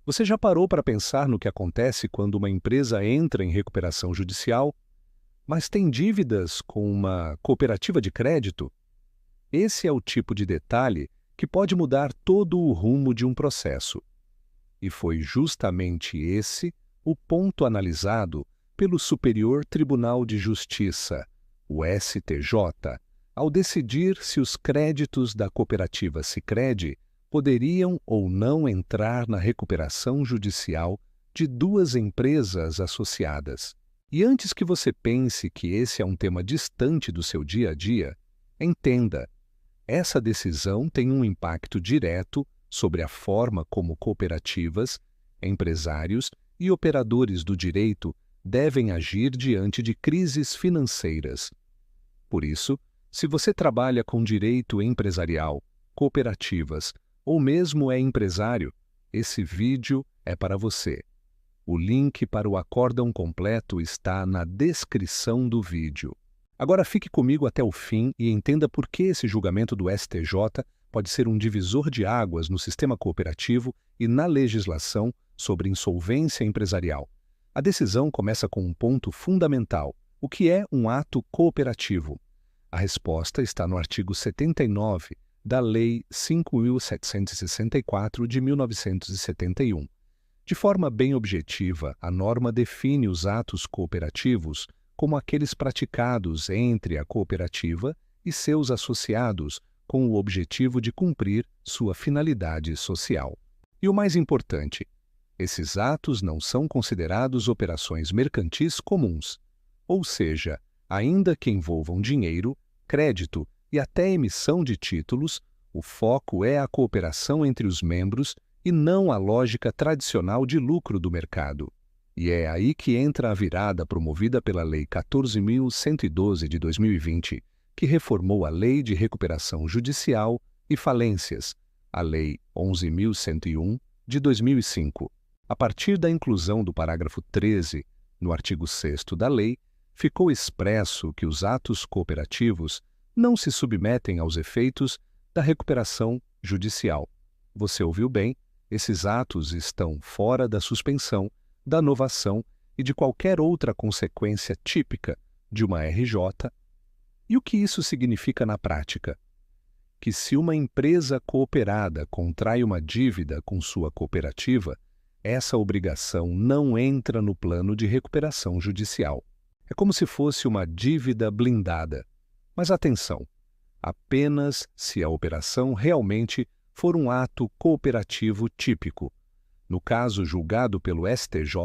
Você já parou para pensar no que acontece quando uma empresa entra em recuperação judicial, mas tem dívidas com uma cooperativa de crédito? Esse é o tipo de detalhe que pode mudar todo o rumo de um processo. E foi justamente esse o ponto analisado pelo Superior Tribunal de Justiça, o STJ, ao decidir se os créditos da cooperativa Sicredi poderiam ou não entrar na recuperação judicial de duas empresas associadas. E antes que você pense que esse é um tema distante do seu dia a dia, entenda, essa decisão tem um impacto direto sobre a forma como cooperativas, empresários e operadores do direito devem agir diante de crises financeiras. Por isso, se você trabalha com direito empresarial, cooperativas ou mesmo é empresário, esse vídeo é para você. O link para o acórdão completo está na descrição do vídeo. Agora fique comigo até o fim e entenda por que esse julgamento do STJ pode ser um divisor de águas no sistema cooperativo e na legislação sobre insolvência empresarial. A decisão começa com um ponto fundamental: o que é um ato cooperativo? A resposta está no artigo 79 da Lei 5.764 de 1971. De forma bem objetiva, a norma define os atos cooperativos como aqueles praticados entre a cooperativa e seus associados com o objetivo de cumprir sua finalidade social. E o mais importante, esses atos não são considerados operações mercantis comuns, ou seja, ainda que envolvam dinheiro, crédito e até emissão de títulos, o foco é a cooperação entre os membros e não a lógica tradicional de lucro do mercado. E é aí que entra a virada promovida pela Lei 14.112 de 2020, que reformou a Lei de Recuperação Judicial e Falências, a Lei 11.101 de 2005. A partir da inclusão do parágrafo 13, no artigo 6º da lei, ficou expresso que os atos cooperativos não se submetem aos efeitos da recuperação judicial. Você ouviu bem, esses atos estão fora da suspensão, da novação e de qualquer outra consequência típica de uma RJ. E o que isso significa na prática? Que se uma empresa cooperada contrai uma dívida com sua cooperativa, essa obrigação não entra no plano de recuperação judicial. É como se fosse uma dívida blindada. Mas atenção, apenas se a operação realmente for um ato cooperativo típico. No caso julgado pelo STJ,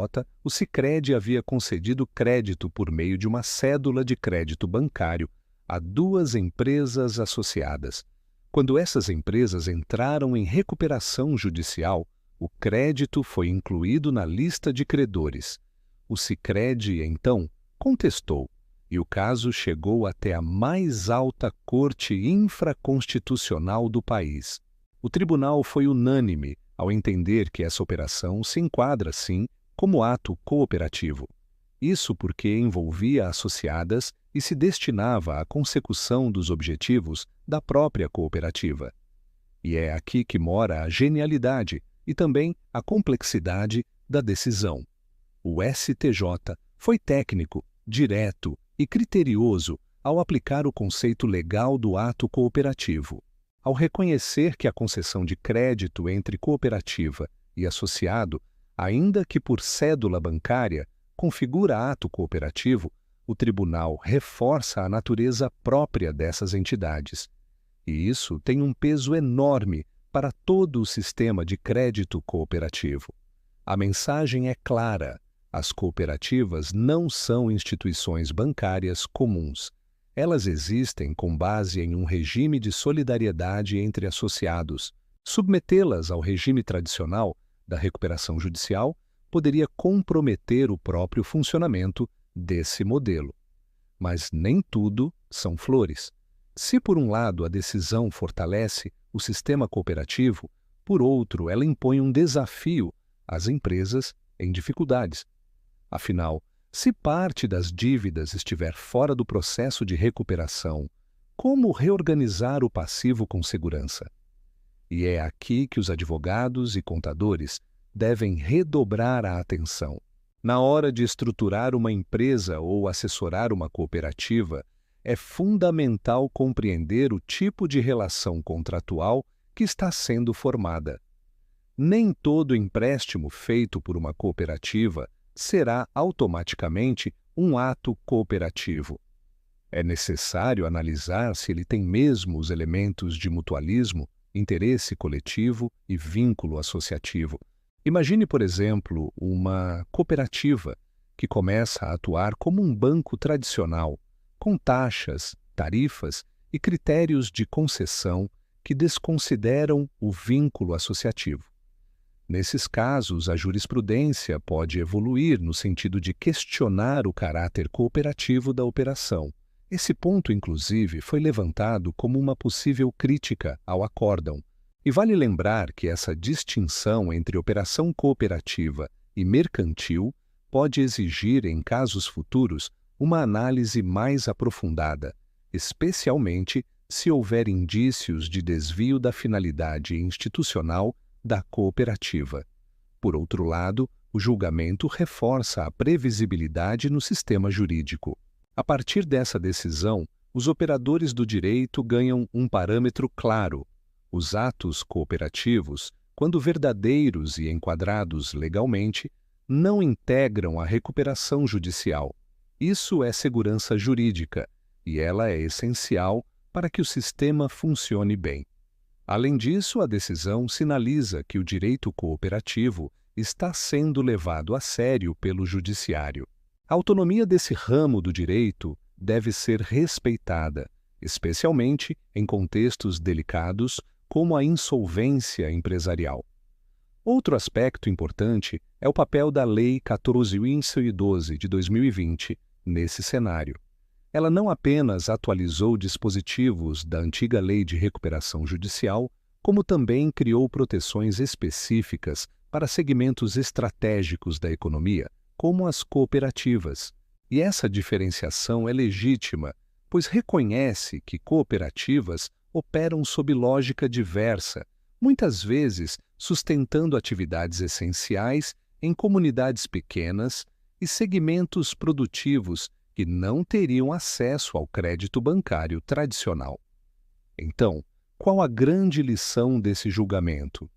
o Sicredi havia concedido crédito por meio de uma cédula de crédito bancário a duas empresas associadas. Quando essas empresas entraram em recuperação judicial, o crédito foi incluído na lista de credores. O Sicredi, então, contestou, e o caso chegou até a mais alta corte infraconstitucional do país. O tribunal foi unânime ao entender que essa operação se enquadra, sim, como ato cooperativo. Isso porque envolvia associadas e se destinava à consecução dos objetivos da própria cooperativa. E é aqui que mora a genialidade e também a complexidade da decisão. O STJ foi técnico, direto e criterioso ao aplicar o conceito legal do ato cooperativo. Ao reconhecer que a concessão de crédito entre cooperativa e associado, ainda que por cédula bancária, configura ato cooperativo, o tribunal reforça a natureza própria dessas entidades. E isso tem um peso enorme para todo o sistema de crédito cooperativo. A mensagem é clara: as cooperativas não são instituições bancárias comuns. Elas existem com base em um regime de solidariedade entre associados. Submetê-las ao regime tradicional da recuperação judicial poderia comprometer o próprio funcionamento desse modelo. Mas nem tudo são flores. Se, por um lado, a decisão fortalece o sistema cooperativo, por outro, ela impõe um desafio às empresas em dificuldades. Afinal, se parte das dívidas estiver fora do processo de recuperação, como reorganizar o passivo com segurança? E é aqui que os advogados e contadores devem redobrar a atenção. Na hora de estruturar uma empresa ou assessorar uma cooperativa, é fundamental compreender o tipo de relação contratual que está sendo formada. Nem todo empréstimo feito por uma cooperativa será automaticamente um ato cooperativo. É necessário analisar se ele tem mesmo os elementos de mutualismo, interesse coletivo e vínculo associativo. Imagine, por exemplo, uma cooperativa que começa a atuar como um banco tradicional, com taxas, tarifas e critérios de concessão que desconsideram o vínculo associativo. Nesses casos, a jurisprudência pode evoluir no sentido de questionar o caráter cooperativo da operação. Esse ponto, inclusive, foi levantado como uma possível crítica ao acórdão. E vale lembrar que essa distinção entre operação cooperativa e mercantil pode exigir, em casos futuros, uma análise mais aprofundada, especialmente se houver indícios de desvio da finalidade institucional da cooperativa. Por outro lado, o julgamento reforça a previsibilidade no sistema jurídico. A partir dessa decisão, os operadores do direito ganham um parâmetro claro. Os atos cooperativos, quando verdadeiros e enquadrados legalmente, não integram a recuperação judicial. Isso é segurança jurídica, e ela é essencial para que o sistema funcione bem. Além disso, a decisão sinaliza que o direito cooperativo está sendo levado a sério pelo judiciário. A autonomia desse ramo do direito deve ser respeitada, especialmente em contextos delicados como a insolvência empresarial. Outro aspecto importante é o papel da Lei 14.112 de 2020 nesse cenário. Ela não apenas atualizou dispositivos da antiga Lei de Recuperação Judicial, como também criou proteções específicas para segmentos estratégicos da economia, como as cooperativas. E essa diferenciação é legítima, pois reconhece que cooperativas operam sob lógica diversa, muitas vezes sustentando atividades essenciais em comunidades pequenas e segmentos produtivos que não teriam acesso ao crédito bancário tradicional. Então, qual a grande lição desse julgamento?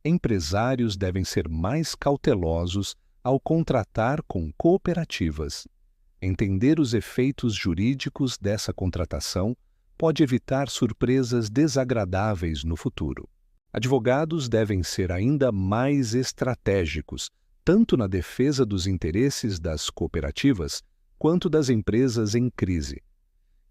Empresários devem ser mais cautelosos ao contratar com cooperativas. Entender os efeitos jurídicos dessa contratação pode evitar surpresas desagradáveis no futuro. Advogados devem ser ainda mais estratégicos, tanto na defesa dos interesses das cooperativas quanto das empresas em crise.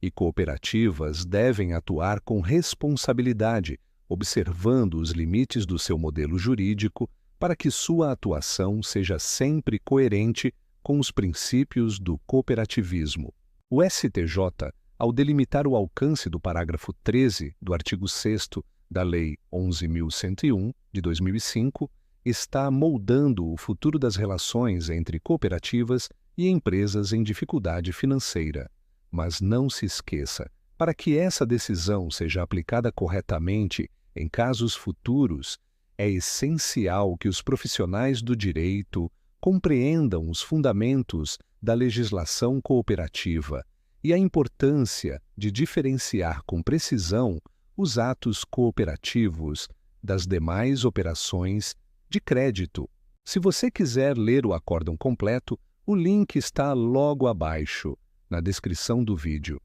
E cooperativas devem atuar com responsabilidade, observando os limites do seu modelo jurídico para que sua atuação seja sempre coerente com os princípios do cooperativismo. O STJ, ao delimitar o alcance do parágrafo 13 do artigo 6º da Lei 11.101, de 2005, está moldando o futuro das relações entre cooperativas e empresas em dificuldade financeira. Mas não se esqueça, para que essa decisão seja aplicada corretamente em casos futuros, é essencial que os profissionais do direito compreendam os fundamentos da legislação cooperativa e a importância de diferenciar com precisão os atos cooperativos das demais operações de crédito. Se você quiser ler o acórdão completo, o link está logo abaixo, na descrição do vídeo.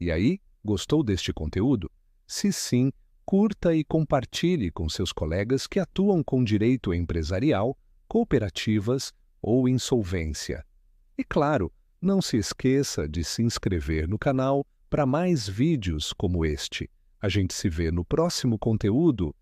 E aí, gostou deste conteúdo? Se sim, curta e compartilhe com seus colegas que atuam com direito empresarial, cooperativas ou insolvência. E claro, não se esqueça de se inscrever no canal para mais vídeos como este. A gente se vê no próximo conteúdo